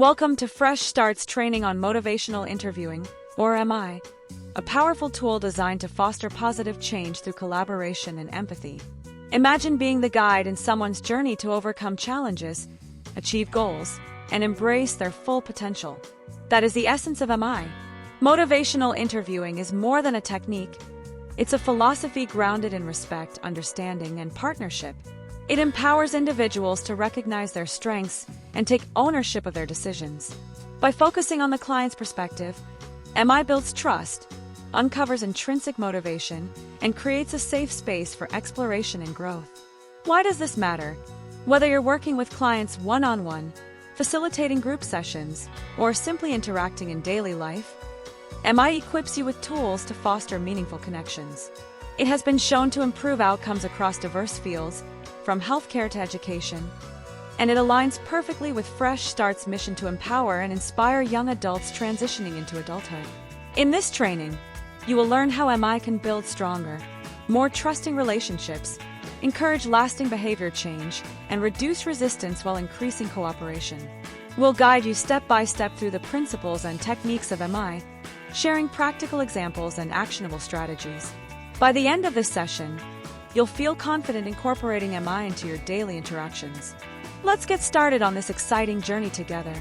Welcome to Fresh Start's training on motivational interviewing, or MI, a powerful tool designed to foster positive change through collaboration and empathy. Imagine being the guide in someone's journey to overcome challenges, achieve goals, and embrace their full potential. That is the essence of MI. Motivational interviewing is more than a technique. It's a philosophy grounded in respect, understanding, and partnership. It empowers individuals to recognize their strengths and take ownership of their decisions. By focusing on the client's perspective, MI builds trust, uncovers intrinsic motivation, and creates a safe space for exploration and growth. Why does this matter? Whether you're working with clients one-on-one, facilitating group sessions, or simply interacting in daily life, MI equips you with tools to foster meaningful connections. It has been shown to improve outcomes across diverse fields, from healthcare to education, and it aligns perfectly with Fresh Start's mission to empower and inspire young adults transitioning into adulthood. In this training, you will learn how MI can build stronger, more trusting relationships, encourage lasting behavior change, and reduce resistance while increasing cooperation. We'll guide you step by step through the principles and techniques of MI, sharing practical examples and actionable strategies. By the end of this session, you'll feel confident incorporating MI into your daily interactions. Let's get started on this exciting journey together.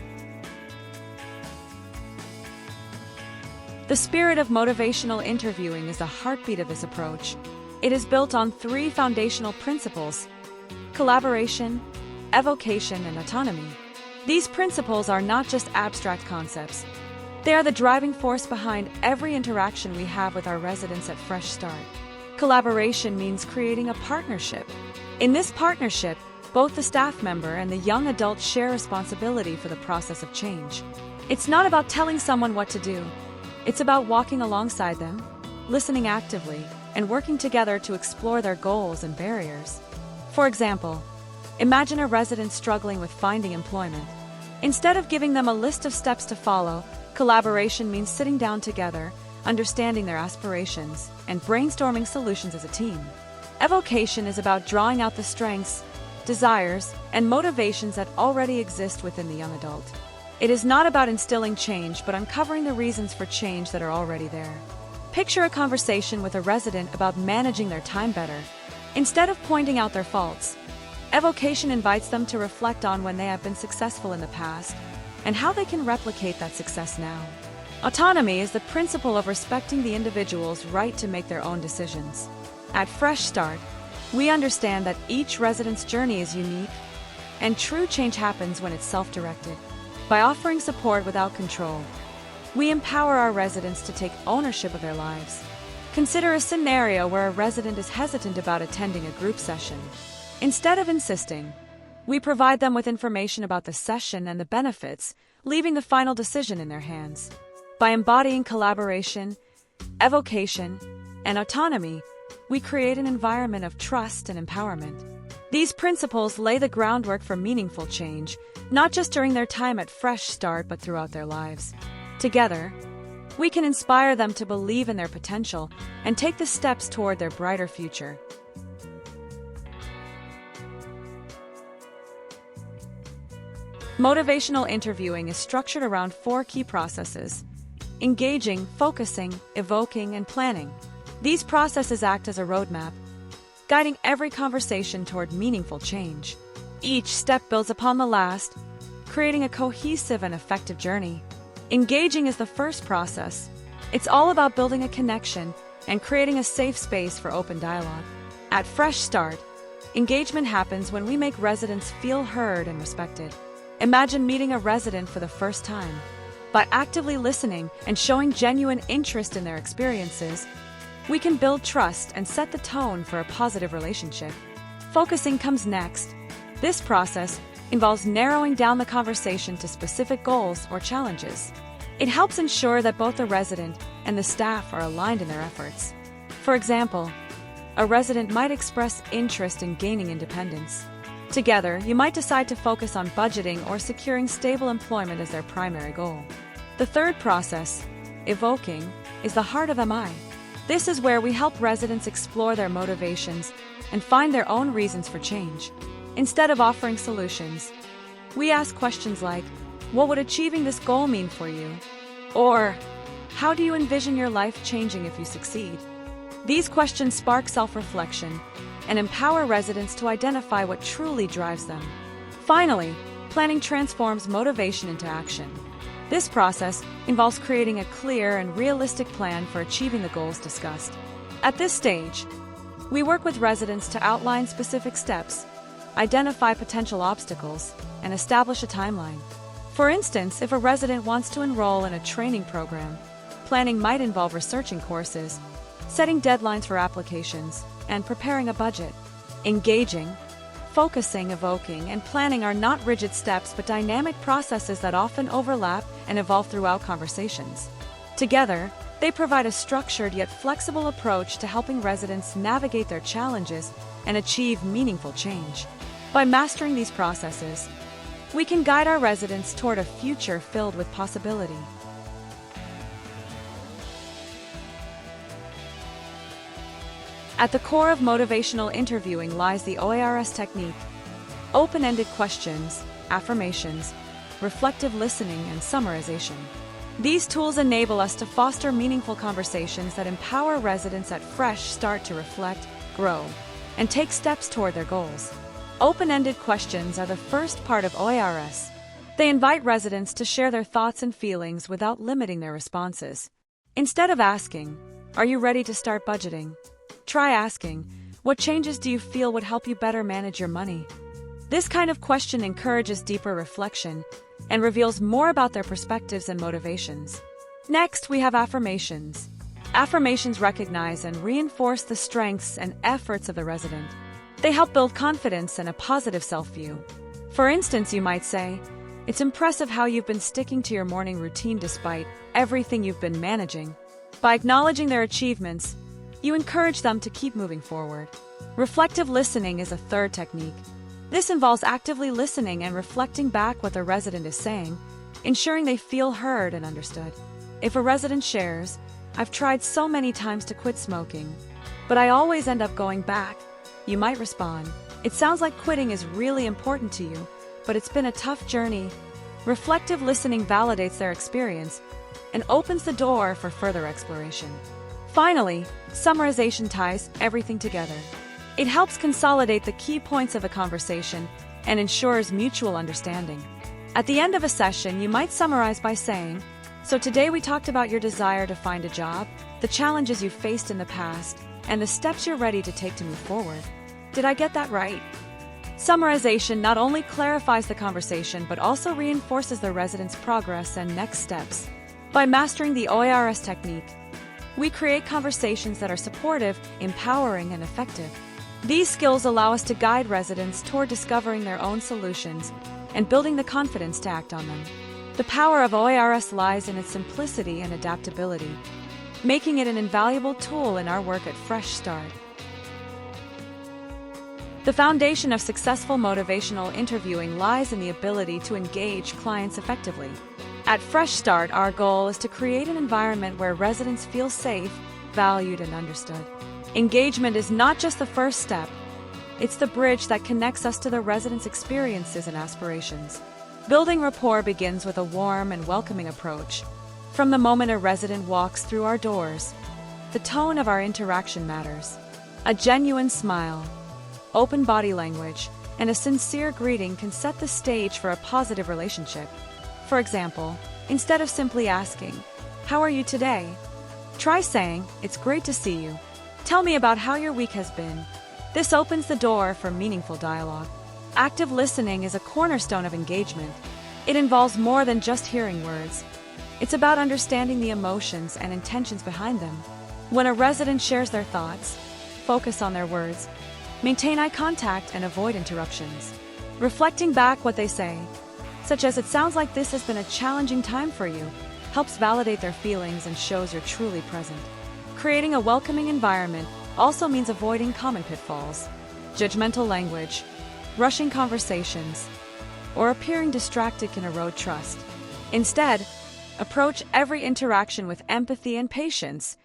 The spirit of motivational interviewing is the heartbeat of this approach. It is built on three foundational principles: collaboration, evocation, and autonomy. These principles are not just abstract concepts. They are the driving force behind every interaction we have with our residents at Fresh Start. Collaboration means creating a partnership. In this partnership, both the staff member and the young adult share responsibility for the process of change. It's not about telling someone what to do. It's about walking alongside them, listening actively, and working together to explore their goals and barriers. For example, imagine a resident struggling with finding employment. Instead of giving them a list of steps to follow, collaboration means sitting down together, understanding their aspirations, and brainstorming solutions as a team. Evocation is about drawing out the strengths, desires, and motivations that already exist within the young adult. It is not about instilling change, but uncovering the reasons for change that are already there. Picture a conversation with a resident about managing their time better. Instead of pointing out their faults, evocation invites them to reflect on when they have been successful in the past and how they can replicate that success now. Autonomy is the principle of respecting the individual's right to make their own decisions. At Fresh Start, we understand that each resident's journey is unique, and true change happens when it's self-directed. By offering support without control, we empower our residents to take ownership of their lives. Consider a scenario where a resident is hesitant about attending a group session. Instead of insisting, we provide them with information about the session and the benefits, leaving the final decision in their hands. By embodying collaboration, evocation, and autonomy, we create an environment of trust and empowerment. These principles lay the groundwork for meaningful change, not just during their time at Fresh Start, but throughout their lives. Together, we can inspire them to believe in their potential and take the steps toward their brighter future. Motivational interviewing is structured around four key processes: engaging, focusing, evoking, and planning. These processes act as a roadmap, guiding every conversation toward meaningful change. Each step builds upon the last, creating a cohesive and effective journey. Engaging is the first process. It's all about building a connection and creating a safe space for open dialogue. At Fresh Start, engagement happens when we make residents feel heard and respected. Imagine meeting a resident for the first time. By actively listening and showing genuine interest in their experiences, we can build trust and set the tone for a positive relationship. Focusing comes next. This process involves narrowing down the conversation to specific goals or challenges. It helps ensure that both the resident and the staff are aligned in their efforts. For example, a resident might express interest in gaining independence. Together, you might decide to focus on budgeting or securing stable employment as their primary goal. The third process, evoking, is the heart of MI. This is where we help residents explore their motivations and find their own reasons for change. Instead of offering solutions, we ask questions like, What would achieving this goal mean for you? Or, how do you envision your life changing if you succeed? These questions spark self-reflection and empower residents to identify what truly drives them. Finally, planning transforms motivation into action. This process involves creating a clear and realistic plan for achieving the goals discussed. At this stage, we work with residents to outline specific steps, identify potential obstacles, and establish a timeline. For instance, if a resident wants to enroll in a training program, planning might involve researching courses, setting deadlines for applications, and preparing a budget. Engaging, focusing, evoking, and planning are not rigid steps but dynamic processes that often overlap and evolve throughout conversations. Together, they provide a structured yet flexible approach to helping residents navigate their challenges and achieve meaningful change. By mastering these processes, we can guide our residents toward a future filled with possibility. At the core of motivational interviewing lies the OIRS technique: open-ended questions, affirmations, reflective listening, and summarization. These tools enable us to foster meaningful conversations that empower residents at fresh start to reflect, grow, and take steps toward their goals. Open-ended questions are the first part of OIRS. They invite residents to share their thoughts and feelings without limiting their responses. Instead of asking, "Are you ready to start budgeting?" try asking, "What changes do you feel would help you better manage your money?" This kind of question encourages deeper reflection and reveals more about their perspectives and motivations. Next, we have affirmations. Affirmations recognize and reinforce the strengths and efforts of the resident. They help build confidence and a positive self-view. For instance, you might say, "It's impressive how you've been sticking to your morning routine despite everything you've been managing." By acknowledging their achievements, you encourage them to keep moving forward. Reflective listening is a third technique. This involves actively listening and reflecting back what the resident is saying, ensuring they feel heard and understood. If a resident shares, "I've tried so many times to quit smoking, but I always end up going back," you might respond, "It sounds like quitting is really important to you, but it's been a tough journey." Reflective listening validates their experience and opens the door for further exploration. Finally, summarization ties everything together. It helps consolidate the key points of a conversation and ensures mutual understanding. At the end of a session, you might summarize by saying, "So today we talked about your desire to find a job, the challenges you faced in the past, and the steps you're ready to take to move forward. Did I get that right?" Summarization not only clarifies the conversation but also reinforces the resident's progress and next steps. By mastering the OIRS technique, we create conversations that are supportive, empowering, and effective. These skills allow us to guide residents toward discovering their own solutions and building the confidence to act on them. The power of OIRS lies in its simplicity and adaptability, making it an invaluable tool in our work at Fresh Start. The foundation of successful motivational interviewing lies in the ability to engage clients effectively. At Fresh Start, our goal is to create an environment where residents feel safe, valued, and understood. Engagement is not just the first step, it's the bridge that connects us to the residents' experiences and aspirations. Building rapport begins with a warm and welcoming approach. From the moment a resident walks through our doors, the tone of our interaction matters. A genuine smile, open body language, and a sincere greeting can set the stage for a positive relationship. For example, instead of simply asking, "How are you today?" try saying, "It's great to see you. Tell me about how your week has been." This opens the door for meaningful dialogue. Active listening is a cornerstone of engagement. It involves more than just hearing words. It's about understanding the emotions and intentions behind them. When a resident shares their thoughts, focus on their words, maintain eye contact, and avoid interruptions. Reflecting back what they say, such as "It sounds like this has been a challenging time for you," helps validate their feelings and shows you're truly present. Creating a welcoming environment also means avoiding common pitfalls: judgmental language, rushing conversations, or appearing distracted can erode trust. Instead, approach every interaction with empathy and patience,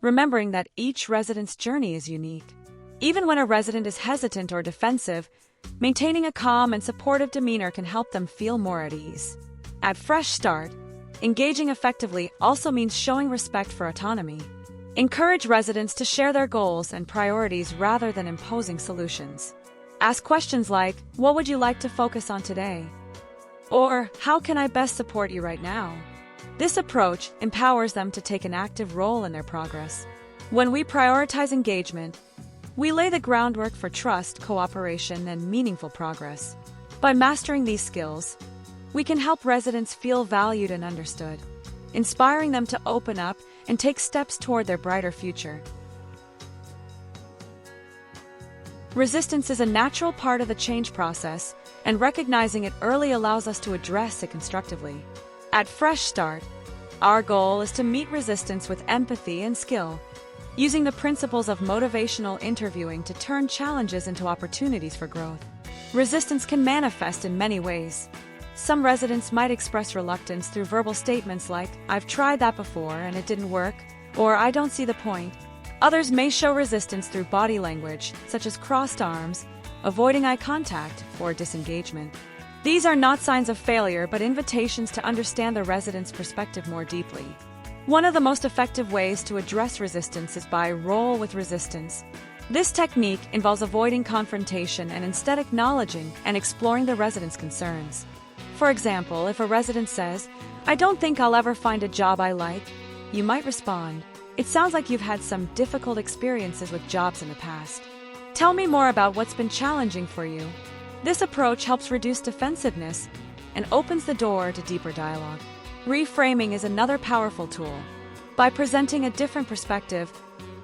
remembering that each resident's journey is unique. Even when a resident is hesitant or defensive, maintaining a calm and supportive demeanor can help them feel more at ease. At Fresh Start, engaging effectively also means showing respect for autonomy. Encourage residents to share their goals and priorities rather than imposing solutions. Ask questions like, "What would you like to focus on today?" Or, "How can I best support you right now?" This approach empowers them to take an active role in their progress. When we prioritize engagement, we lay the groundwork for trust, cooperation, and meaningful progress. By mastering these skills, we can help residents feel valued and understood, inspiring them to open up and take steps toward their brighter future. Resistance is a natural part of the change process, and recognizing it early allows us to address it constructively. At Fresh Start, our goal is to meet resistance with empathy and skill, using the principles of motivational interviewing to turn challenges into opportunities for growth. Resistance can manifest in many ways. Some residents might express reluctance through verbal statements like, "I've tried that before and it didn't work," or "I don't see the point." Others may show resistance through body language, such as crossed arms, avoiding eye contact, or disengagement. These are not signs of failure, but invitations to understand the resident's perspective more deeply. One of the most effective ways to address resistance is by roll with resistance. This technique involves avoiding confrontation and instead acknowledging and exploring the resident's concerns. For example, if a resident says, "I don't think I'll ever find a job I like," you might respond, "It sounds like you've had some difficult experiences with jobs in the past. Tell me more about what's been challenging for you." This approach helps reduce defensiveness and opens the door to deeper dialogue. Reframing is another powerful tool. By presenting a different perspective,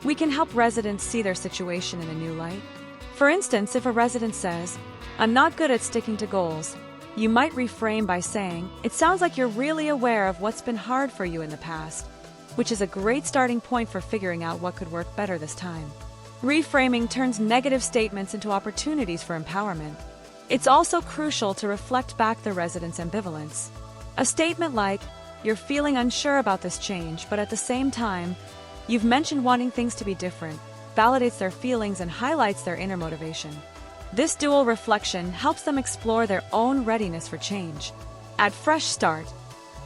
we can help residents see their situation in a new light. For instance, if a resident says, "I'm not good at sticking to goals," you might reframe by saying, "It sounds like you're really aware of what's been hard for you in the past," which is a great starting point for figuring out what could work better this time. Reframing turns negative statements into opportunities for empowerment. It's also crucial to reflect back the resident's ambivalence. A statement like, "You're feeling unsure about this change, but at the same time, you've mentioned wanting things to be different," validates their feelings and highlights their inner motivation. This dual reflection helps them explore their own readiness for change. At Fresh Start,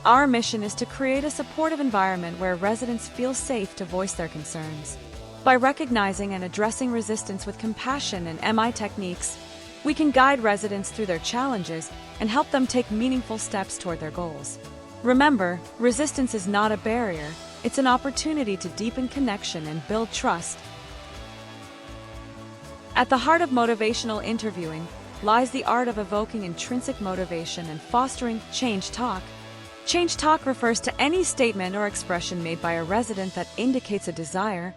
our mission is to create a supportive environment where residents feel safe to voice their concerns. By recognizing and addressing resistance with compassion and MI techniques, we can guide residents through their challenges and help them take meaningful steps toward their goals. Remember, resistance is not a barrier, it's an opportunity to deepen connection and build trust. At the heart of motivational interviewing lies the art of evoking intrinsic motivation and fostering change talk. Change talk refers to any statement or expression made by a resident that indicates a desire,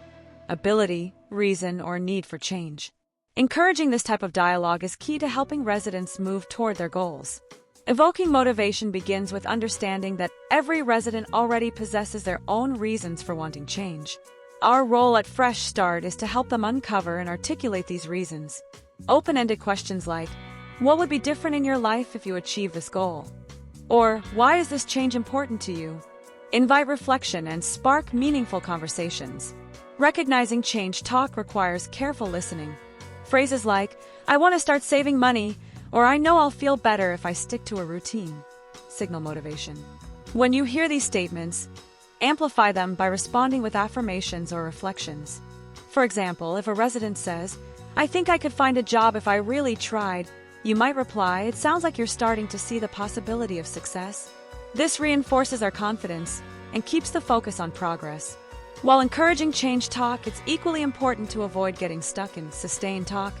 ability, reason, or need for change. Encouraging this type of dialogue is key to helping residents move toward their goals. Evoking motivation begins with understanding that every resident already possesses their own reasons for wanting change. Our role at Fresh Start is to help them uncover and articulate these reasons. Open-ended questions like, "What would be different in your life if you achieve this goal?" Or, "Why is this change important to you?" invite reflection and spark meaningful conversations. Recognizing change talk requires careful listening. Phrases like, "I want to start saving money," or "I know I'll feel better if I stick to a routine," signal motivation. When you hear these statements, amplify them by responding with affirmations or reflections. For example, if a resident says, "I think I could find a job if I really tried," you might reply, "It sounds like you're starting to see the possibility of success." This reinforces our confidence and keeps the focus on progress. While encouraging change talk, it's equally important to avoid getting stuck in sustained talk.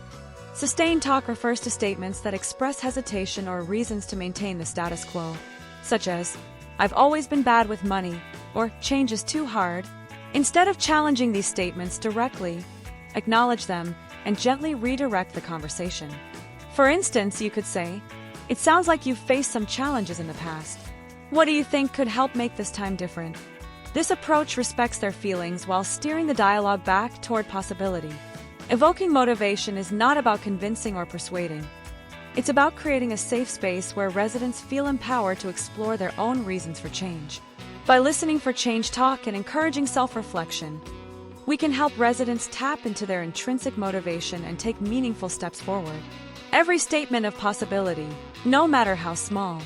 Sustained talk refers to statements that express hesitation or reasons to maintain the status quo, such as, "I've always been bad with money," or "Change is too hard." Instead of challenging these statements directly, acknowledge them and gently redirect the conversation. For instance, you could say, "It sounds like you've faced some challenges in the past. What do you think could help make this time different?" This approach respects their feelings while steering the dialogue back toward possibility. Evoking motivation is not about convincing or persuading. It's about creating a safe space where residents feel empowered to explore their own reasons for change. By listening for change talk and encouraging self-reflection, we can help residents tap into their intrinsic motivation and take meaningful steps forward. Every statement of possibility, no matter how small,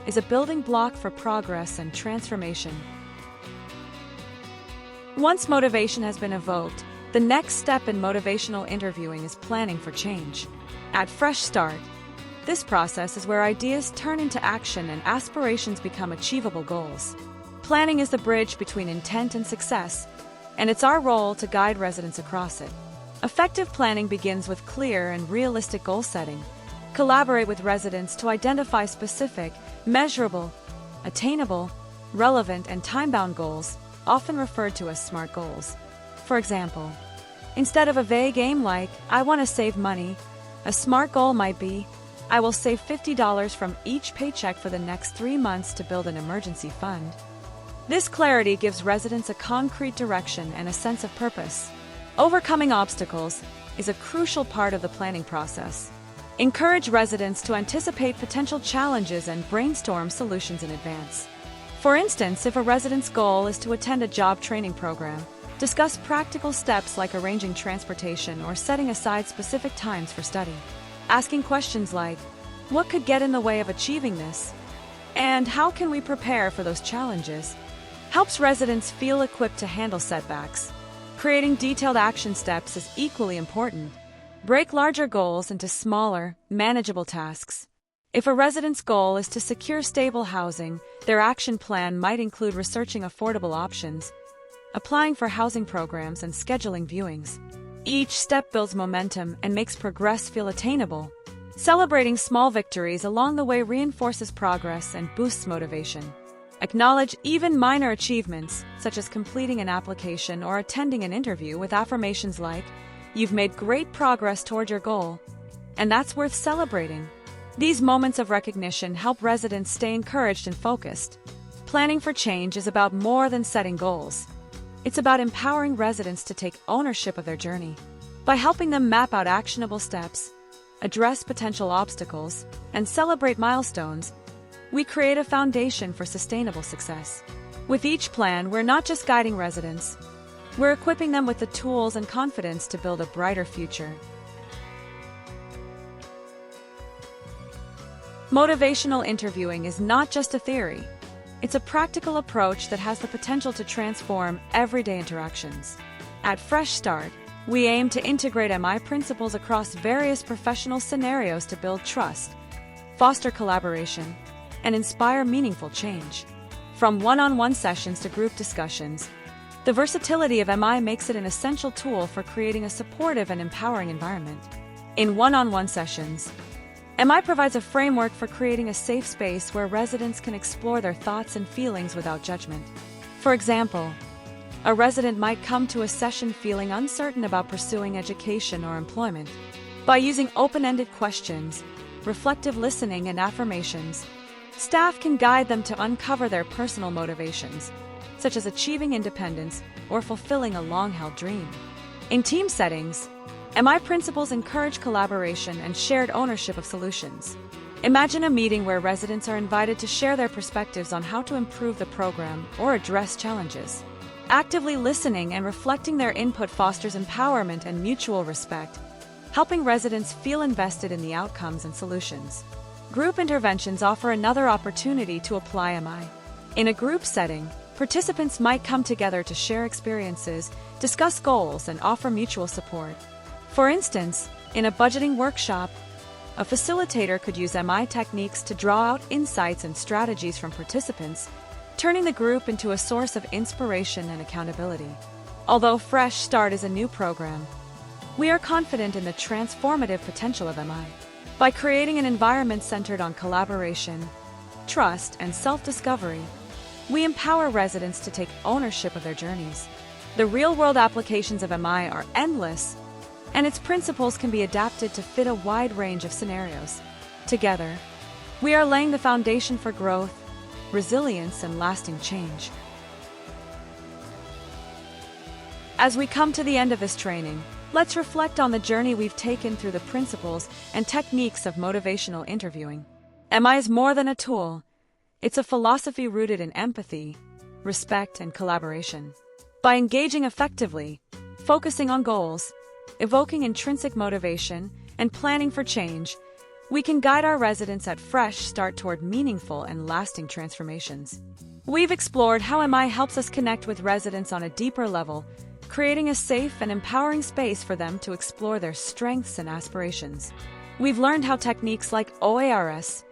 is a building block for progress and transformation. Once motivation has been evoked, the next step in motivational interviewing is planning for change. At Fresh Start, this process is where ideas turn into action and aspirations become achievable goals. Planning is the bridge between intent and success, and it's our role to guide residents across it. Effective planning begins with clear and realistic goal setting. Collaborate with residents to identify specific, measurable, attainable, relevant, and time-bound goals, often referred to as SMART goals. For example, instead of a vague aim like, "I want to save money," a SMART goal might be, "I will save $50 from each paycheck for the next 3 months to build an emergency fund." This clarity gives residents a concrete direction and a sense of purpose. Overcoming obstacles is a crucial part of the planning process. Encourage residents to anticipate potential challenges and brainstorm solutions in advance. For instance, if a resident's goal is to attend a job training program, discuss practical steps like arranging transportation or setting aside specific times for study. Asking questions like, "What could get in the way of achieving this?" and "How can we prepare for those challenges?" helps residents feel equipped to handle setbacks. Creating detailed action steps is equally important. Break larger goals into smaller, manageable tasks. If a resident's goal is to secure stable housing, their action plan might include researching affordable options, applying for housing programs, and scheduling viewings. Each step builds momentum and makes progress feel attainable. Celebrating small victories along the way reinforces progress and boosts motivation. Acknowledge even minor achievements, such as completing an application or attending an interview, with affirmations like, "You've made great progress toward your goal," and that's worth celebrating. These moments of recognition help residents stay encouraged and focused. Planning for change is about more than setting goals. It's about empowering residents to take ownership of their journey. By helping them map out actionable steps, address potential obstacles, and celebrate milestones, we create a foundation for sustainable success. With each plan, we're not just guiding residents, we're equipping them with the tools and confidence to build a brighter future. Motivational interviewing is not just a theory. It's a practical approach that has the potential to transform everyday interactions. At Fresh Start, we aim to integrate MI principles across various professional scenarios to build trust, foster collaboration, and inspire meaningful change. From one-on-one sessions to group discussions, the versatility of MI makes it an essential tool for creating a supportive and empowering environment. In one-on-one sessions, MI provides a framework for creating a safe space where residents can explore their thoughts and feelings without judgment. For example, a resident might come to a session feeling uncertain about pursuing education or employment. By using open-ended questions, reflective listening, and affirmations, staff can guide them to uncover their personal motivations, such as achieving independence or fulfilling a long-held dream. In team settings, MI principles encourage collaboration and shared ownership of solutions. Imagine a meeting where residents are invited to share their perspectives on how to improve the program or address challenges. Actively listening and reflecting their input fosters empowerment and mutual respect, helping residents feel invested in the outcomes and solutions. Group interventions offer another opportunity to apply MI. In a group setting, participants might come together to share experiences, discuss goals, and offer mutual support. For instance, in a budgeting workshop, a facilitator could use MI techniques to draw out insights and strategies from participants, turning the group into a source of inspiration and accountability. Although Fresh Start is a new program, we are confident in the transformative potential of MI. By creating an environment centered on collaboration, trust, and self-discovery, we empower residents to take ownership of their journeys. The real-world applications of MI are endless, and its principles can be adapted to fit a wide range of scenarios. Together, we are laying the foundation for growth, resilience, and lasting change. As we come to the end of this training, let's reflect on the journey we've taken through the principles and techniques of motivational interviewing. MI is more than a tool. It's a philosophy rooted in empathy, respect, and collaboration. By engaging effectively, focusing on goals, evoking intrinsic motivation, and planning for change, we can guide our residents at Fresh Start toward meaningful and lasting transformations. We've explored how MI helps us connect with residents on a deeper level, creating a safe and empowering space for them to explore their strengths and aspirations. We've learned how techniques like OARS,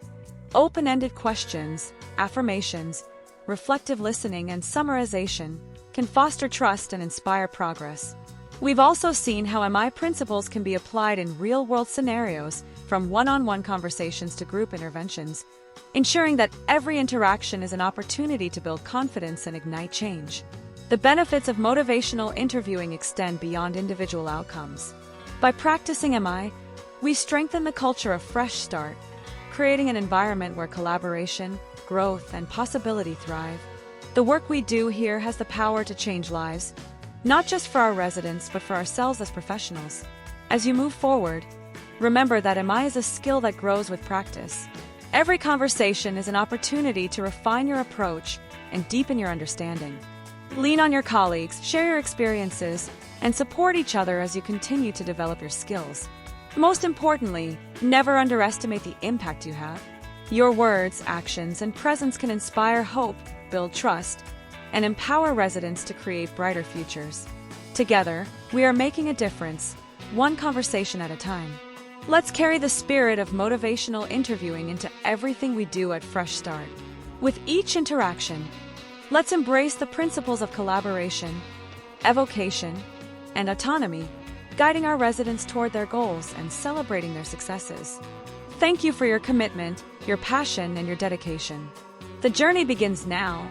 open-ended questions, affirmations, reflective listening, and summarization can foster trust and inspire progress. We've also seen how MI principles can be applied in real-world scenarios, from one-on-one conversations to group interventions, ensuring that every interaction is an opportunity to build confidence and ignite change. The benefits of motivational interviewing extend beyond individual outcomes. By practicing MI, we strengthen the culture of Fresh Start, creating an environment where collaboration, growth, and possibility thrive. The work we do here has the power to change lives, not just for our residents, but for ourselves as professionals. As you move forward, remember that MI is a skill that grows with practice. Every conversation is an opportunity to refine your approach and deepen your understanding. Lean on your colleagues, share your experiences, and support each other as you continue to develop your skills. Most importantly, never underestimate the impact you have. Your words, actions, and presence can inspire hope, build trust, and empower residents to create brighter futures. Together, we are making a difference, one conversation at a time. Let's carry the spirit of motivational interviewing into everything we do at Fresh Start. With each interaction, let's embrace the principles of collaboration, evocation, and autonomy, guiding our residents toward their goals and celebrating their successes. Thank you for your commitment, your passion, and your dedication. The journey begins now,